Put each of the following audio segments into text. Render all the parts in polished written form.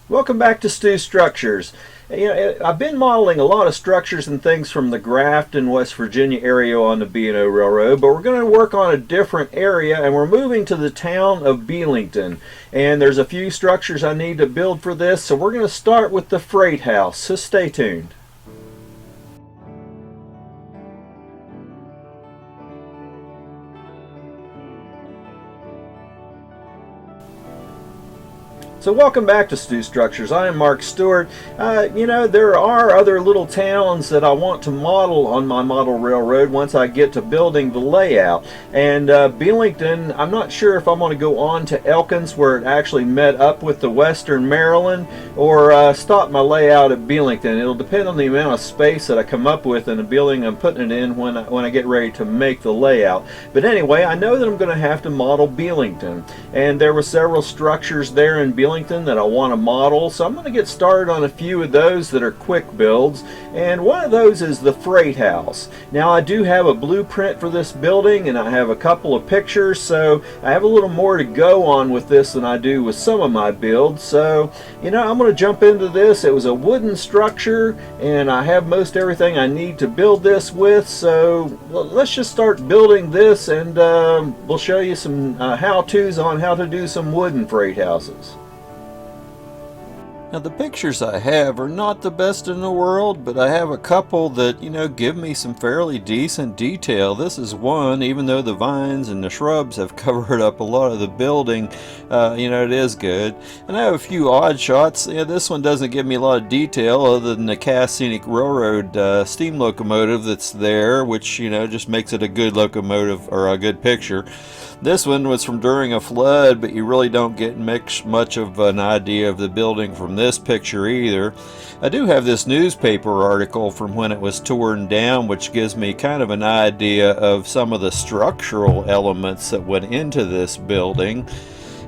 Welcome back to Stu Structures. I've been modeling a lot of structures and things from the Grafton, West Virginia area on the B&O Railroad, but we're going to work on a different area, and we're moving to the town of Belington. And there's a few structures I need to build for this, so we're going to start with the freight house, so stay tuned. So welcome back to Stu Structures. I am Mark Stewart. There are other little towns that I want to model on my model railroad once I get to building the layout. And Belington, I'm not sure if I'm going to go on to Elkins where it actually met up with the Western Maryland, or stop my layout at Belington. It'll depend on the amount of space that I come up with in the building I'm putting it in when I get ready to make the layout. But anyway, I know that I'm going to have to model Belington. And there were several structures there in Belington that I want to model, so I'm going to get started on a few of those that are quick builds, and one of those is the freight house. Now I do have a blueprint for this building and I have a couple of pictures, so I have a little more to go on with this than I do with some of my builds. So I'm going to jump into this. It was a wooden structure and I have most everything I need to build this with, so let's just start building this, and we'll show you some how-tos on how to do some wooden freight houses. Now the pictures I have are not the best in the world, but I have a couple that, give me some fairly decent detail. This is one, even though the vines and the shrubs have covered up a lot of the building, it is good. And I have a few odd shots. This one doesn't give me a lot of detail other than the Cass Scenic Railroad steam locomotive that's there, which, just makes it a good locomotive or a good picture. This one was from during a flood, but you really don't get much of an idea of the building from this picture either. I do have this newspaper article from when it was torn down, which gives me kind of an idea of some of the structural elements that went into this building.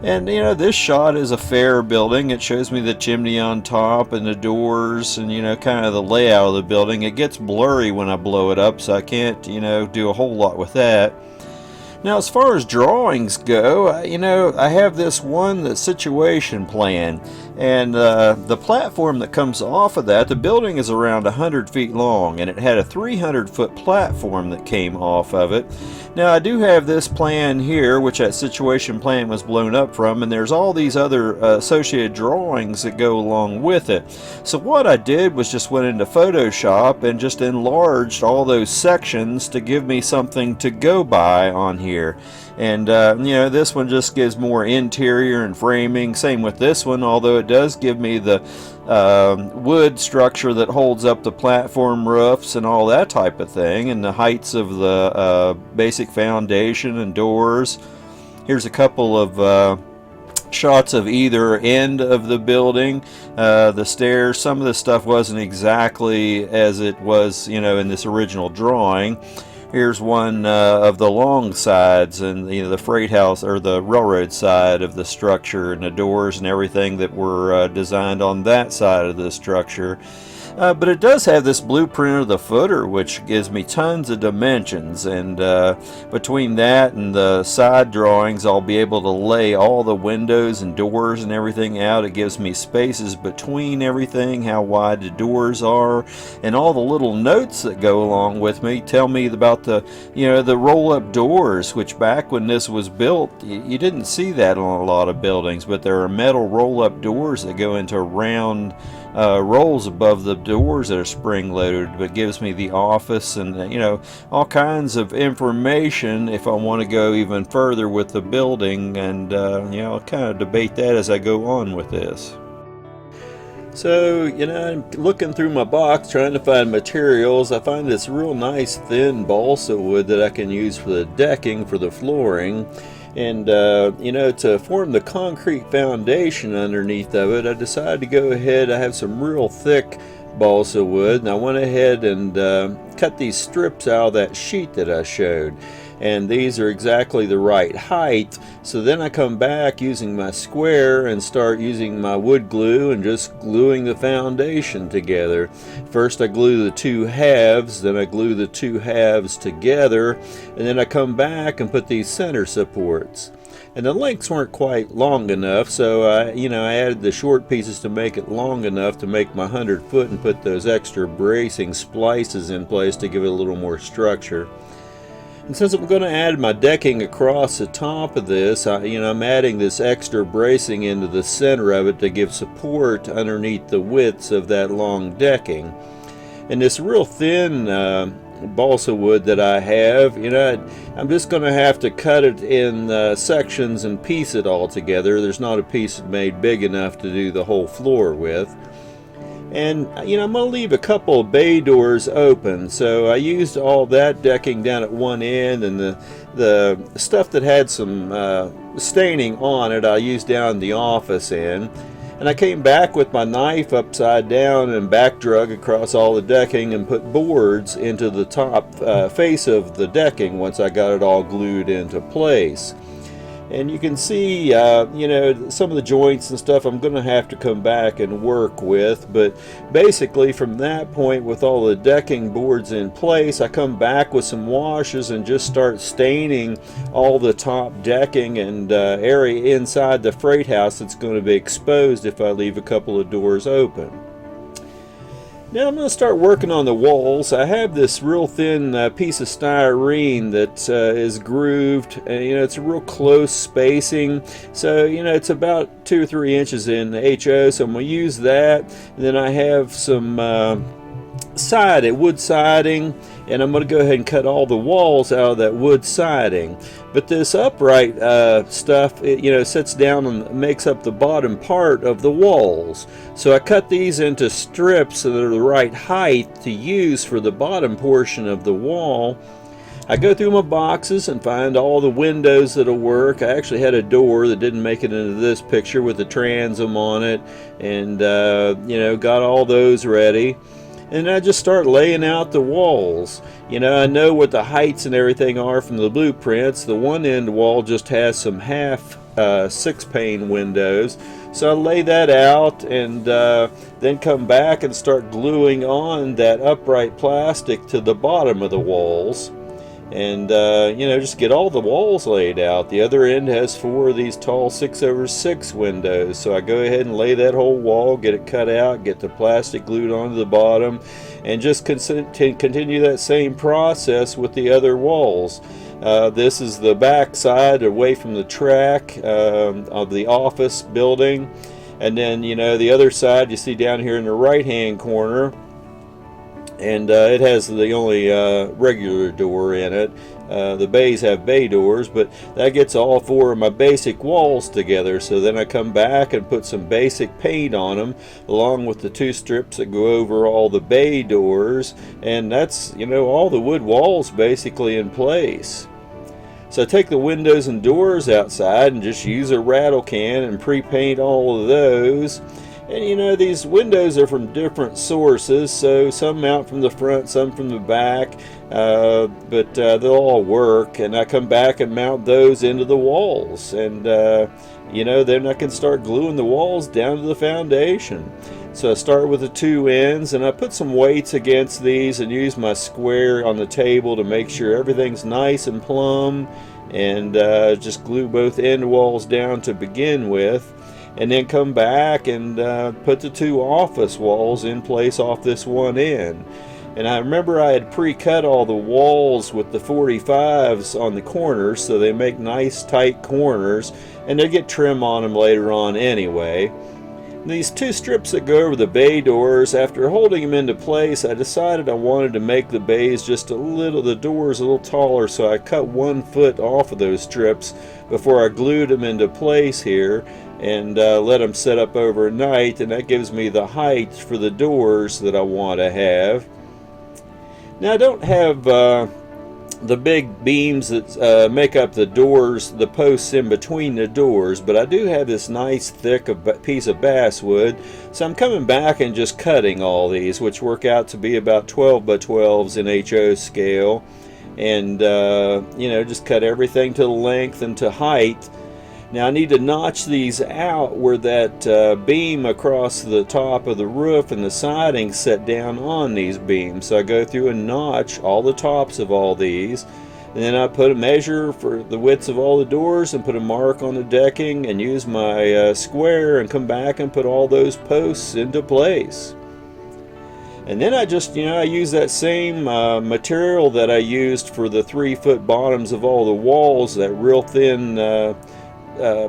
And this shot is a fair building. It shows me the chimney on top and the doors and kind of the layout of the building. It gets blurry when I blow it up, so I can't do a whole lot with that. Now as far as drawings go, I have this one, the situation plan, and the platform that comes off of that, the building is around 100 feet long, and it had a 300-foot platform that came off of it. Now I do have this plan here, which that situation plan was blown up from, and there's all these other associated drawings that go along with it. So what I did was just went into Photoshop and just enlarged all those sections to give me something to go by on here. And this one just gives more interior and framing. Same with this one, although it does give me the wood structure that holds up the platform roofs and all that type of thing, and the heights of the basic foundation and doors. Here's a couple of shots of either end of the building, the stairs. Some of the stuff wasn't exactly as it was in this original drawing. Here's one of the long sides and the freight house or the railroad side of the structure, and the doors and everything that were designed on that side of the structure. But it does have this blueprint of the footer, which gives me tons of dimensions, and between that and the side drawings I'll be able to lay all the windows and doors and everything out. It gives me spaces between everything, how wide the doors are, and all the little notes that go along with me tell me about the the roll-up doors, which back when this was built you didn't see that on a lot of buildings, but there are metal roll-up doors that go into round rolls above the doors that are spring loaded, but gives me the office and all kinds of information if I want to go even further with the building, and I'll kind of debate that as I go on with this. So I'm looking through my box trying to find materials. I find this real nice thin balsa wood that I can use for the decking for the flooring. And to form the concrete foundation underneath of it, I decided to go ahead. I have some real thick balsa wood, and I went ahead and cut these strips out of that sheet that I showed. And these are exactly the right height. So then I come back using my square and start using my wood glue and just gluing the foundation together. First I glue the two halves, then I glue the two halves together, and then I come back and put these center supports. and the lengths weren't quite long enough, so I added the short pieces to make it long enough to make my 100-foot and put those extra bracing splices in place to give it a little more structure. And since I'm going to add my decking across the top of this, I'm adding this extra bracing into the center of it to give support underneath the widths of that long decking. And this real thin balsa wood that I have, I'm just going to have to cut it in sections and piece it all together. There's not a piece made big enough to do the whole floor with. And I'm going to leave a couple of bay doors open, so I used all that decking down at one end, and the stuff that had some staining on it I used down the office end. And I came back with my knife upside down and back drug across all the decking and put boards into the top face of the decking once I got it all glued into place. And you can see, some of the joints and stuff I'm going to have to come back and work with. But basically from that point, with all the decking boards in place, I come back with some washes and just start staining all the top decking and area inside the freight house that's going to be exposed if I leave a couple of doors open. Now I'm going to start working on the walls. I have this real thin piece of styrene that is grooved, and it's a real close spacing, so it's about 2 or 3 inches in HO, so I'm going to use that. And then I have some wood siding, and I'm going to go ahead and cut all the walls out of that wood siding. But this upright stuff, it sits down and makes up the bottom part of the walls. So I cut these into strips that are the right height to use for the bottom portion of the wall. I go through my boxes and find all the windows that'll work. I actually had a door that didn't make it into this picture with the transom on it, and got all those ready. And I just start laying out the walls. I know what the heights and everything are from the blueprints. The one end wall just has some half 6-pane windows. So I lay that out and then come back and start gluing on that upright plastic to the bottom of the walls. And just get all the walls laid out. The other end has 4 of these tall 6/6 windows, so I go ahead and lay that whole wall, get it cut out, get the plastic glued onto the bottom, and just continue that same process with the other walls. This is the back side away from the track of the office building, and then the other side you see down here in the right hand corner. And it has the only regular door in it. The bays have bay doors, but that gets all 4 of my basic walls together. So then I come back and put some basic paint on them, along with the 2 strips that go over all the bay doors. And that's, all the wood walls basically in place. So I take the windows and doors outside and just use a rattle can and pre-paint all of those. And these windows are from different sources, so some mount from the front, some from the back, but they'll all work. And I come back and mount those into the walls, and then I can start gluing the walls down to the foundation. So I start with the 2 ends, and I put some weights against these and use my square on the table to make sure everything's nice and plumb, and just glue both end walls down to begin with. And then come back and put the 2 office walls in place off this one end. And I remember I had pre-cut all the walls with the 45s on the corners, so they make nice tight corners, and they get trim on them later on anyway. These 2 strips that go over the bay doors, after holding them into place, I decided I wanted to make the bays just the doors a little taller, so I cut 1 foot off of those strips before I glued them into place here, and let them set up overnight, and that gives me the height for the doors that I want to have. Now I don't have the big beams that make up the doors, the posts in between the doors, but I do have this nice thick piece of basswood, so I'm coming back and just cutting all these, which work out to be about 12 by 12s in HO scale, and just cut everything to the length and to height. Now I need to notch these out where that beam across the top of the roof and the siding set down on these beams. So I go through and notch all the tops of all these, And then I put a measure for the widths of all the doors and put a mark on the decking and use my square and come back and put all those posts into place. And then I just, I use that same material that I used for the 3-foot bottoms of all the walls, that real thin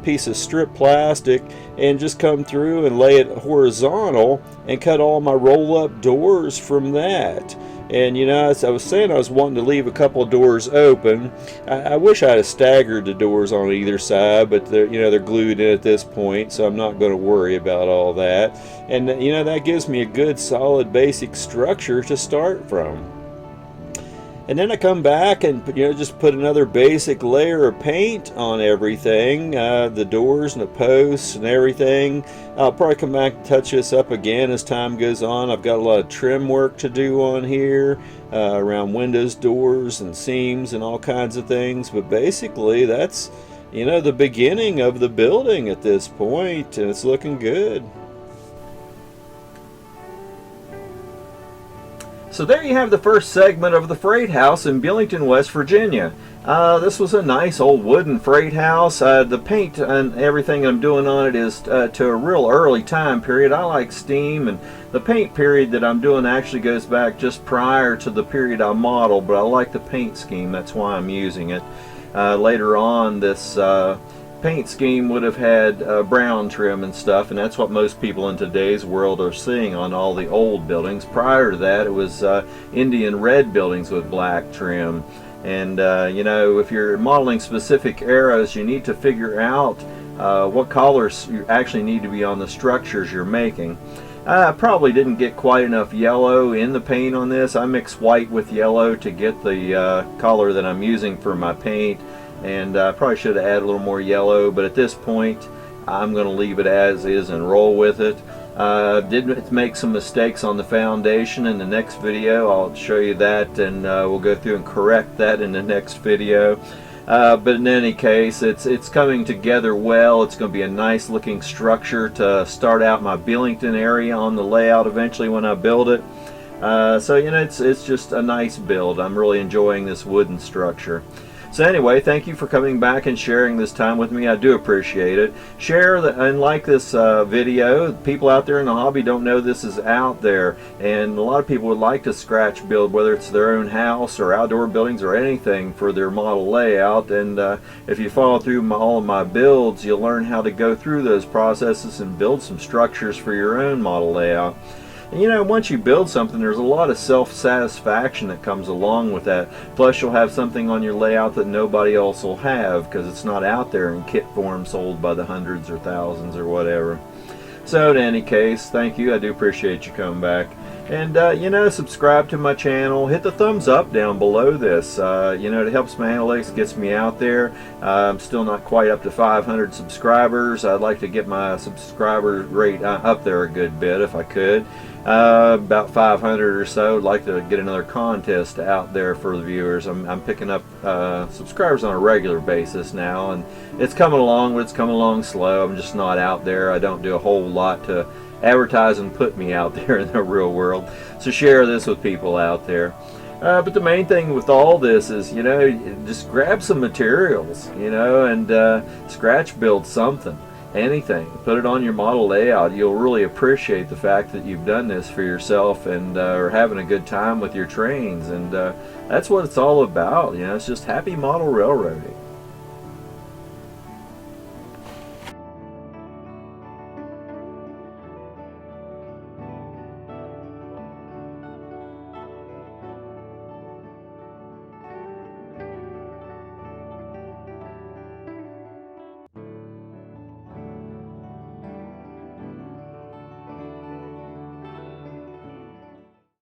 piece of strip plastic, and just come through and lay it horizontal and cut all my roll-up doors from that. And as I was saying, I was wanting to leave a couple of doors open. I wish I had staggered the doors on either side, but they're glued in at this point, so I'm not going to worry about all that. And that gives me a good solid basic structure to start from. And then I come back and just put another basic layer of paint on everything, the doors and the posts and everything. I'll probably come back and touch this up again as time goes on. I've got a lot of trim work to do on here around windows, doors, and seams and all kinds of things. But basically that's the beginning of the building at this point, and it's looking good. So there you have the first segment of the freight house in Belington, West Virginia. This was a nice old wooden freight house. The paint and everything I'm doing on it is to a real early time period. I like steam, and the paint period that I'm doing actually goes back just prior to the period I modeled, but I like the paint scheme. That's why I'm using it. Later on, this paint scheme would have had brown trim and stuff, and that's what most people in today's world are seeing on all the old buildings. Prior to that, it was Indian red buildings with black trim. And if you're modeling specific eras, you need to figure out what colors you actually need to be on the structures you're making. I probably didn't get quite enough yellow in the paint on this. I mixed white with yellow to get the color that I'm using for my paint. And I probably should have added a little more yellow, but at this point I'm going to leave it as is and roll with it. Did make some mistakes on the foundation. In the next video I'll show you that, and we'll go through and correct that in the next video. But in any case, it's coming together well. It's going to be a nice looking structure to start out my Belington area on the layout eventually when I build it. So it's just a nice build. I'm really enjoying this wooden structure. So anyway, thank you for coming back and sharing this time with me. I do appreciate it. Share and like this video. People out there in the hobby don't know this is out there, and a lot of people would like to scratch build, whether it's their own house or outdoor buildings or anything for their model layout. And if you follow through all of my builds, you'll learn how to go through those processes and build some structures for your own model layout. And once you build something, there's a lot of self-satisfaction that comes along with that. Plus, you'll have something on your layout that nobody else will have because it's not out there in kit form sold by the hundreds or thousands or whatever. So in any case, thank you. I do appreciate you coming back. And subscribe to my channel. Hit the thumbs up down below this. It helps my analytics, gets me out there. I'm still not quite up to 500 subscribers. I'd like to get my subscriber rate up there a good bit if I could. About 500 or so. I'd like to get another contest out there for the viewers. I'm picking up subscribers on a regular basis now, and it's coming along, but it's coming along slow. I'm just not out there. I don't do a whole lot to advertise and put me out there in the real world. So share this with people out there. But the main thing with all this is, just grab some materials, and scratch build something. Anything. Put it on your model layout. You'll really appreciate the fact that you've done this for yourself and are having a good time with your trains. And that's what it's all about. It's just happy model railroading.